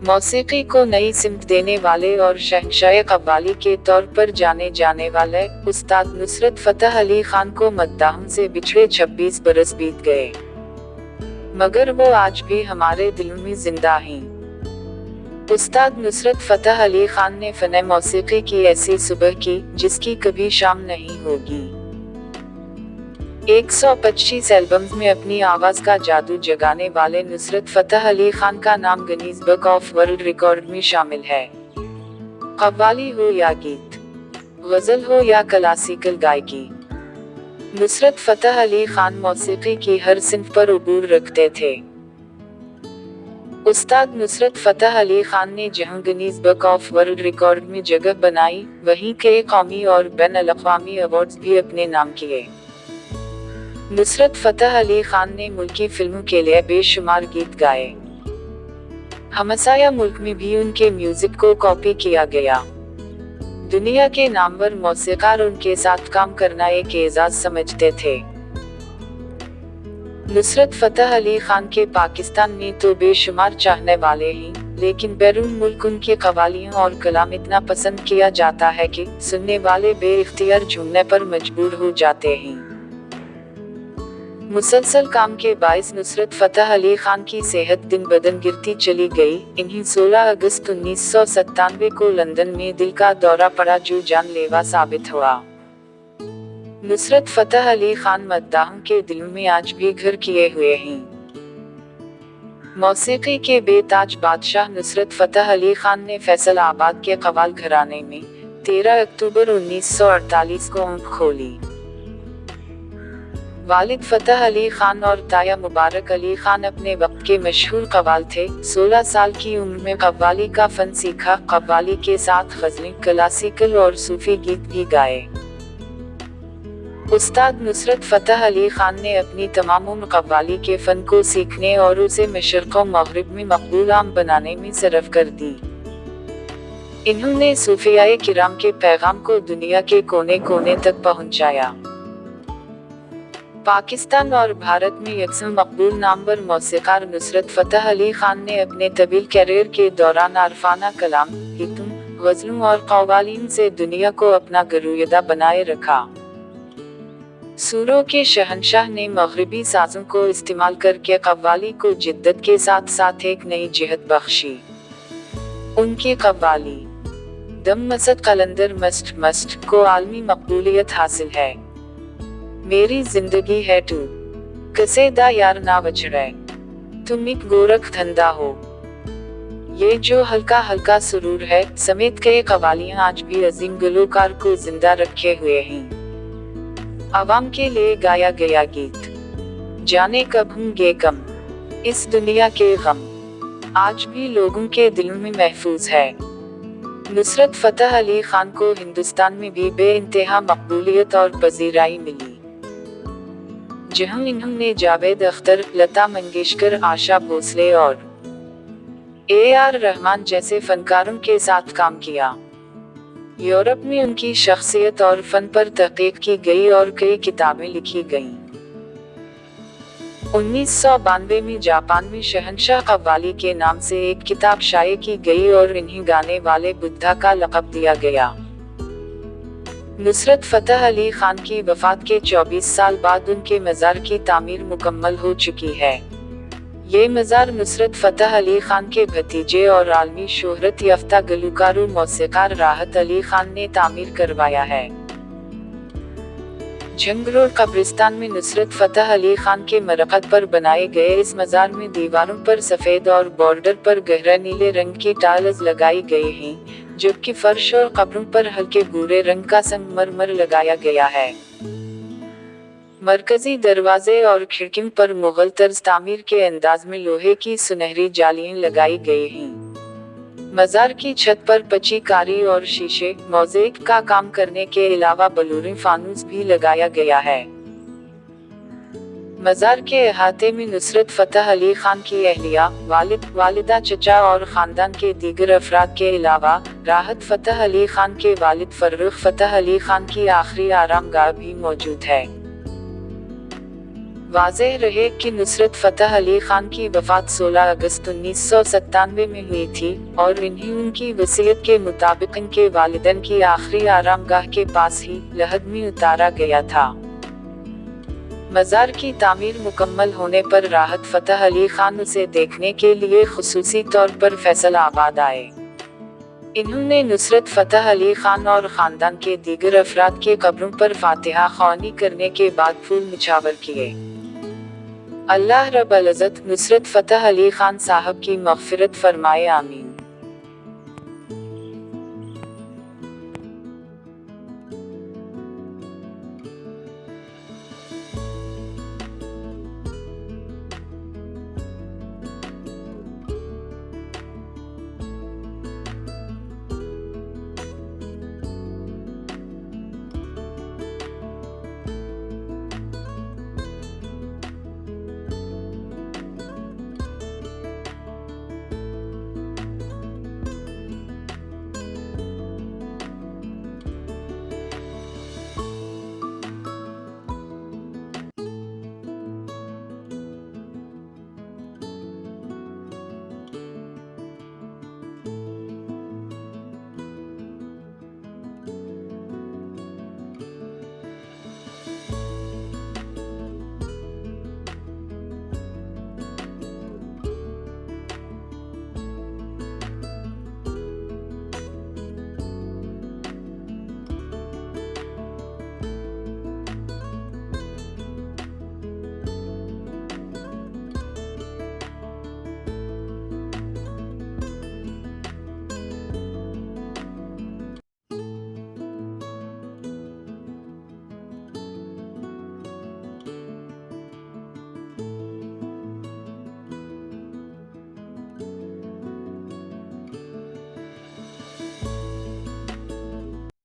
मौसीकी को नई सिमत देने वाले और शहंशाह कव्वाली के तौर पर जाने जाने वाले उस्ताद नुसरत फतेह अली खान को मद्दाहों से बिछड़े 26 बरस बीत गए, मगर वो आज भी हमारे दिलों में जिंदा हैं। उस्ताद नुसरत फतेह अली खान ने फन मौसीकी की ऐसी सुबह की जिसकी कभी शाम नहीं होगी। 125 एल्बम्स में अपनी आवाज का जादू जगाने वाले नुसरत फतेह अली खान का नाम Guinness book of world record में शामिल है। कव्वाली हो या गीत, गजल हो या क्लासिकल गायकी, नुसरत फतेह अली खान मौसीकी की हर सिंफ पर उबूर रखते थे। उस्ताद नुसरत फतेह अली खान ने जहां Guinness book of world record में जगह बनाई, वहीं कई कौमी और बैन अल-अक़वामी अवार्ड्स भी अपने नाम किए। नुसरत फतेह अली खान ने मुल्की फिल्मों के लिए बेशुमार गीत गाए। हमसाया मुल्क में भी उनके म्यूजिक को कॉपी किया गया। दुनिया के नामवर मौसीकार उनके साथ काम करना एक एजाज समझते थे। नुसरत फतेह अली खान के पाकिस्तान में तो बेशुमार चाहने वाले हैं, लेकिन बैरून मुल्क उनके कव्वालियों और कलाम इतना पसंद किया जाता है कि सुनने वाले बेइख्तियार झूमने पर मजबूर हो जाते हैं। मुसलसल काम के बाइस नुसरत फतेह अली खान की सेहत दिन बदन गिरती चली गई। इन्हीं 16 अगस्त 1997 को लंदन में दिल का दौरा पड़ा जो जानलेवा साबित हुआ। नुसरत फतेह अली खान मद्दाहों के दिलों में आज भी घर किए हुए हैं। मौसीकी के बेताज बादशाह नुसरत फतेह अली खान ने फैसलाबाद के कव्वाल घराने में 13 अक्टूबर 1948 को आँख खोली। वालिद फतेह अली खान और ताया मुबारक अली खान अपने वक्त के मशहूर कव्वाल थे। 16 साल की उम्र में कव्वाली का फन सीखा। कव्वाली के साथ गजलें, क्लासिकल और सूफी गीत भी गाए। उस्ताद नुसरत फतेह अली खान ने अपनी तमाम उम्र कव्वाली के फन को सीखने और उसे मशरिक़ व मग़रिब में मकबूल आम बनाने में सरफ कर दी। इन्होंने सूफियाए किराम के पैगाम को दुनिया के कोने कोने तक पहुंचाया। पाकिस्तान और भारत में यकसम मकबूल नामवर मौसीकार नुसरत फतेह अली खान ने अपने तवील कैरियर के दौरान आरफाना कलाम, गीतों, गजलों और कव्वालीन से दुनिया को अपना गुरूयदा बनाए रखा। सूरों के शहंशाह ने मग़रिबी साज़ों को इस्तेमाल करके कव्वाली को जिद्दत के साथ साथ एक नई जिहत बख्शी। उनकी कव्वाली दम मसद कलंदर मस्ट मस्ट को आलमी मकबूलियत हासिल है। मेरी जिंदगी है तू, कसेदा यार ना वछड़े, तुम एक गोरख धंधा हो, ये जो हल्का हल्का सुरूर है समेत कई कव्वालियां आज भी अजीम गुलकार को जिंदा रखे हुए हैं। आवाम के लिए गाया गया गीत, जाने कब होंगे कम इस दुनिया के गम, आज भी लोगों के दिलों में महफूज है। नुसरत फतेह अली खान को हिंदुस्तान में भी बेइंतहा मकबूलियत और पजीराई मिली, जहां इन्होंने जावेद अख्तर, लता मंगेशकर, आशा भोसले और AR रहमान जैसे फनकारों के साथ काम किया। यूरोप में उनकी शख्सियत और फन पर तहकीक की गई और कई किताबें लिखी गईं। 1992 में जापान में शहंशाह कव्वाली के नाम से एक किताब शाये की गई और इन्हें गाने वाले बुद्धा का लक़ब दिया गया। नुसरत फतेह अली खान की वफात के 24 साल बाद उनके मज़ार की तामीर मुकम्मल हो चुकी है। ये मज़ार नुसरत फतेह अली खान के भतीजे और आलमी शोहरत याफ्ता गुलकार मौसीकार राहत अली खान ने तामीर करवाया है। जंग रोड कब्रिस्तान में नुसरत फतेह अली खान के मरकत पर बनाए गए इस मज़ार में दीवारों पर सफ़ेद और बॉर्डर पर गहरा नीले रंग की टाइल्स लगाई गई हैं, जबकि फर्श और कब्रों पर हल्के भूरे रंग का संगमरमर लगाया गया है। मरकजी दरवाजे और खिड़कियों पर मुगल तर्ज तामीर के अंदाज में लोहे की सुनहरी जालियां लगाई गई हैं। मज़ार की छत पर पच्चीकारी और शीशे, मोज़ेक का काम करने के अलावा बलूरी फानूस भी लगाया गया है। मज़ार के अहाते में नुसरत फतेह अली खान की अहलिया, वालिद, वालिदा, चचा और ख़ानदान के दीगर अफराद के अलावा राहत फतेह अली खान के वालिद फर्रुख फतेह अली खान की आखिरी आरामगाह भी मौजूद है। वाज़ेह रहे कि नुसरत फ़तेह अली खान की वफ़ात 16 अगस्त 1997 में हुई थी और इन्हें उनकी वसीयत के मुताबिक इनके वालिदैन की आखिरी आरामगाह के पास ही लहद में उतारा गया था। मज़ार की तामीर मुकम्मल होने पर राहत फ़तेह अली खान उसे देखने के लिए खुसूसी तौर पर फैसलाबाद आए। इन्होंने नुसरत फ़तेह अली खान और ख़ानदान के दीगर अफराद के कब्रों पर फातिहा ख्वानी करने के बाद फूल निछावर किए। अल्लाह रब्बुल इज़्ज़त नुसरत फ़तेह अली खान साहब की मग़फ़िरत फरमाए, आमीन।